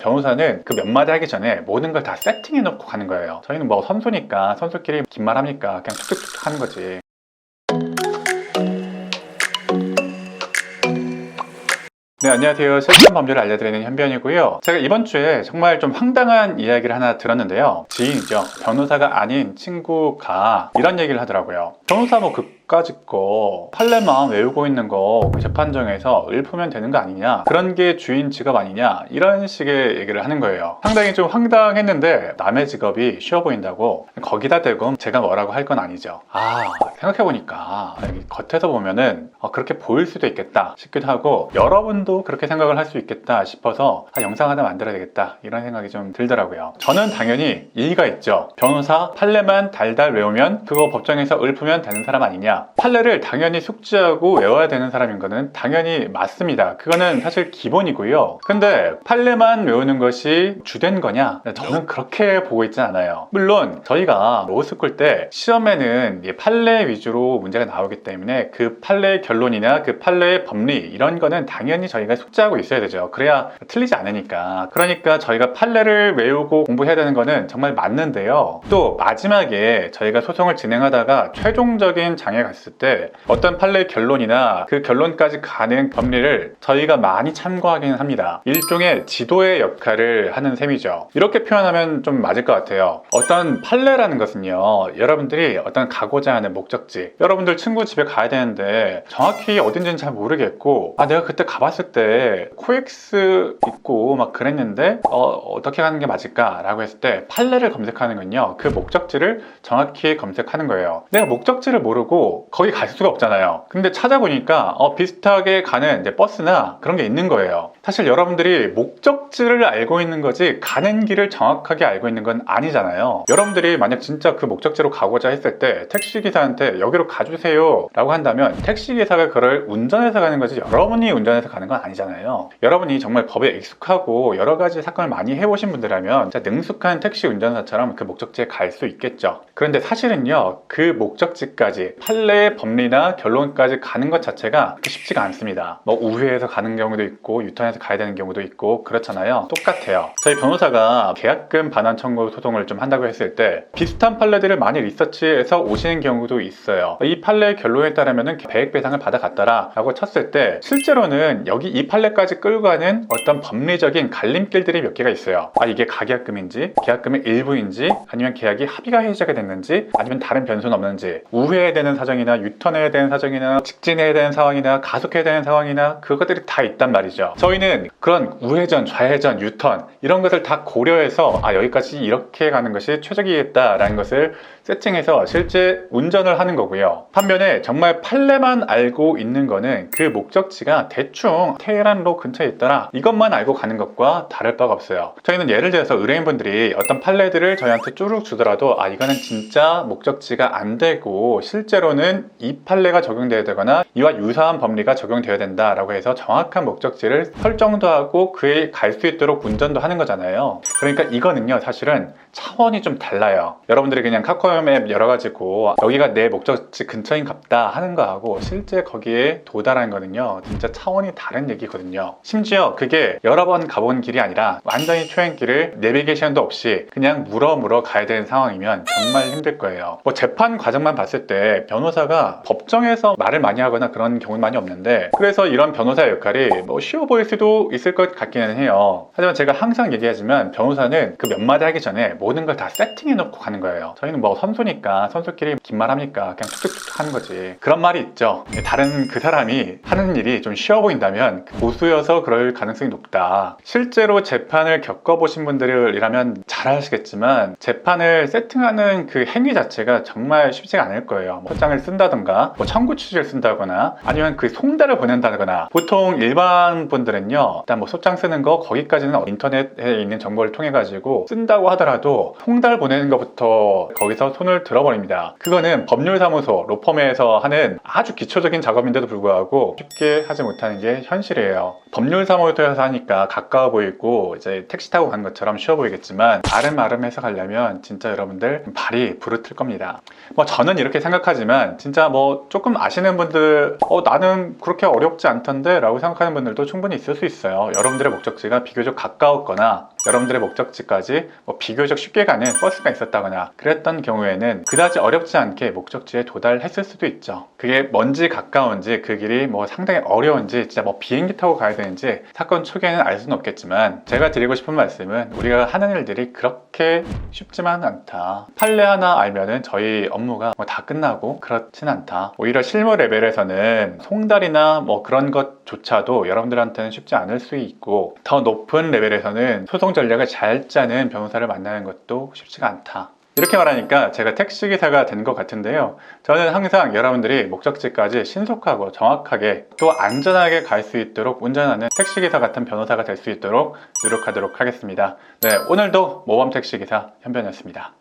변호사는 그 몇 마디 하기 전에 모든 걸 다 세팅해 놓고 가는 거예요. 저희는 뭐 선수니까 선수끼리 긴 말 합니까? 그냥 툭툭툭 하는 거지. 네, 안녕하세요. 실전 법률을 알려드리는 현변이고요. 제가 이번 주에 정말 좀 황당한 이야기를 하나 들었는데요. 지인이죠. 변호사가 아닌 친구가 이런 얘기를 하더라고요. 변호사 뭐 그까짓 거 판례만 외우고 있는 거 그 재판정에서 읊으면 되는 거 아니냐, 그런 게 주인 직업 아니냐, 이런 식의 얘기를 하는 거예요. 상당히 좀 황당했는데 남의 직업이 쉬워 보인다고 거기다 대고 제가 뭐라고 할 건 아니죠. 생각해보니까 겉에서 보면은 그렇게 보일 수도 있겠다 싶기도 하고, 여러분도 그렇게 생각을 할 수 있겠다 싶어서 영상 하나 만들어야 되겠다, 이런 생각이 좀 들더라고요. 저는 당연히 일리가 있죠. 변호사 판례만 달달 외우면 그거 법정에서 읊으면 되는 사람 아니냐, 판례를 당연히 숙지하고 외워야 되는 사람인 거는 당연히 맞습니다. 그거는 사실 기본이고요. 근데 판례만 외우는 것이 주된 거냐? 저는 그렇게 보고 있진 않아요. 물론 저희가 로스쿨 때 시험에는 판례 위주로 문제가 나오기 때문에 그 판례의 결론이나 그 판례의 법리, 이런 거는 당연히 저희가 숙지하고 있어야 되죠. 그래야 틀리지 않으니까. 그러니까 저희가 판례를 외우고 공부해야 되는 거는 정말 맞는데요. 또 마지막에 저희가 소송을 진행하다가 최종적인 장에 갔을 때 어떤 판례의 결론이나 그 결론까지 가는 법리를 저희가 많이 참고하기는 합니다. 일종의 지도의 역할을 하는 셈이죠. 이렇게 표현하면 좀 맞을 것 같아요. 어떤 판례라는 것은요, 여러분들이 어떤 가고자 하는 목적지, 여러분들 친구 집에 가야 되는데 정확히 어딘지는 잘 모르겠고, 내가 그때 가봤을 때 코엑스 있고 막 그랬는데 어떻게 가는 게 맞을까? 라고 했을 때 판례를 검색하는 건요, 그 목적지를 정확히 검색하는 거예요. 내가 목적지를 모르고 거기 갈 수가 없잖아요. 근데 찾아보니까 비슷하게 가는 이제 버스나 그런 게 있는 거예요. 사실 여러분들이 목적지를 알고 있는 거지 가는 길을 정확하게 알고 있는 건 아니잖아요. 여러분들이 만약 진짜 그 목적지로 가고자 했을 때 택시기사한테 여기로 가주세요 라고 한다면 택시기사가 그걸 운전해서 가는 거지 여러분이 운전해서 가는 건 아니잖아요. 여러분이 정말 법에 익숙하고 여러 가지 사건을 많이 해보신 분들이라면 진짜 능숙한 택시 운전사처럼 그 목적지에 갈 수 있겠죠. 그런데 사실은요, 그 목적지까지 판례의 법리나 결론까지 가는 것 자체가 쉽지가 않습니다. 뭐 우회해서 가는 경우도 있고 유턴해서 가야 되는 경우도 있고 그렇잖아요. 똑같아요. 저희 변호사가 계약금 반환 청구 소송을 좀 한다고 했을 때 비슷한 판례들을 많이 리서치해서 오시는 경우도 있어요. 이 판례의 결론에 따르면 배액 배상을 받아갔더라 라고 쳤을 때 실제로는 여기 이 판례까지 끌고 가는 어떤 법리적인 갈림길들이 몇 개가 있어요. 이게 가계약금인지 계약금의 일부인지, 아니면 계약이 합의가 해지가 됐는지, 아니면 다른 변수는 없는지, 우회해야 되는 사정이나 유턴해야 되는 사정이나 직진해야 되는 상황이나 가속해야 되는 상황이나, 그것들이 다 있단 말이죠. 저희는 그런 우회전, 좌회전, 유턴 이런 것을 다 고려해서 여기까지 이렇게 가는 것이 최적이겠다라는 것을 세팅해서 실제 운전을 하는 거고요. 반면에 정말 판례만 알고 있는 거는 그 목적지가 대충 테헤란로 근처에 있더라, 이것만 알고 가는 것과 다를 바가 없어요. 저희는 예를 들어서 의뢰인분들이 어떤 판례들을 저희한테 쭈룩 주더라도 이거는 진짜 목적지가 안 되고 실제로는 이 판례가 적용되어야 되거나 이와 유사한 법리가 적용되어야 된다라고 해서 정확한 목적지를 설정도 하고 그에 갈 수 있도록 운전도 하는 거잖아요. 그러니까 이거는요, 사실은 차원이 좀 달라요. 여러분들이 그냥 카카오맵 열어가지고 여기가 내 목적지 근처인 갑다 하는 거하고 실제 거기에 도달하는 거는요, 진짜 차원이 다른 얘기거든요. 심지어 그게 여러 번 가본 길이 아니라 완전히 초행길을 내비게이션도 없이 그냥 물어 가야 되는 상황이면 정말 힘들 거예요. 뭐 재판 과정만 봤을 때 변호사가 법정에서 말을 많이 하거나 그런 경우는 많이 없는데, 그래서 이런 변호사의 역할이 뭐 쉬워 보일 수도 있을 것 같기는 해요. 하지만 제가 항상 얘기하지만 변호사는 그 몇 마디 하기 전에 모든 걸 다 세팅해 놓고 가는 거예요. 저희는 뭐 선수니까 선수끼리 긴 말 합니까? 그냥 툭툭툭 하는 거지. 그런 말이 있죠. 다른 그 사람이 하는 일이 좀 쉬워 보인다면 고수여서 그럴 가능성이 높다. 실제로 재판을 겪어보신 분들이라면 잘 아시겠지만 재판을 세팅하는 그 행위 자체가 정말 쉽지가 않을 거예요. 소장을 쓴다던가 뭐 청구 취지를 쓴다거나 아니면 그 송달을 보낸다거나, 보통 일반 분들은요, 일단 뭐 소장 쓰는 거 거기까지는 인터넷에 있는 정보를 통해 가지고 쓴다고 하더라도 송달 보내는 것부터 거기서 손을 들어버립니다. 그거는 법률사무소, 로펌에서 하는 아주 기초적인 작업인데도 불구하고 쉽게 하지 못하는 게 현실이에요. 법률사무소에서 하니까 가까워 보이고 이제 택시 타고 간 것처럼 쉬워 보이겠지만 아름아름해서 가려면 진짜 여러분들 발이 부르틀 겁니다. 뭐 저는 이렇게 생각하지만 진짜 뭐 조금 아시는 분들 나는 그렇게 어렵지 않던데 라고 생각하는 분들도 충분히 있을 수 있어요. 여러분들의 목적지가 비교적 가까웠거나 여러분들의 목적지까지 비교적 쉽게 가는 버스가 있었다거나 그랬던 경우에는 그다지 어렵지 않게 목적지에 도달했을 수도 있죠. 그게 먼지 가까운지 그 길이 상당히 어려운지 진짜 비행기 타고 가야 되는지 사건 초기에는 알 수는 없겠지만, 제가 드리고 싶은 말씀은 우리가 하는 일들이 그렇게 쉽지만은 않다. 판례 하나 알면은 저희 업무가 다 끝나고 그렇진 않다. 오히려 실무 레벨에서는 송달이나 그런 것조차도 여러분들한테는 쉽지 않을 수 있고, 더 높은 레벨에서는 소송 전략을 잘 짜는 변호사를 만나는 것도 쉽지가 않다. 이렇게 말하니까 제가 택시기사가 된 것 같은데요. 저는 항상 여러분들이 목적지까지 신속하고 정확하게 또 안전하게 갈 수 있도록 운전하는 택시기사 같은 변호사가 될 수 있도록 노력하도록 하겠습니다. 네, 오늘도 모범택시기사 현변이었습니다.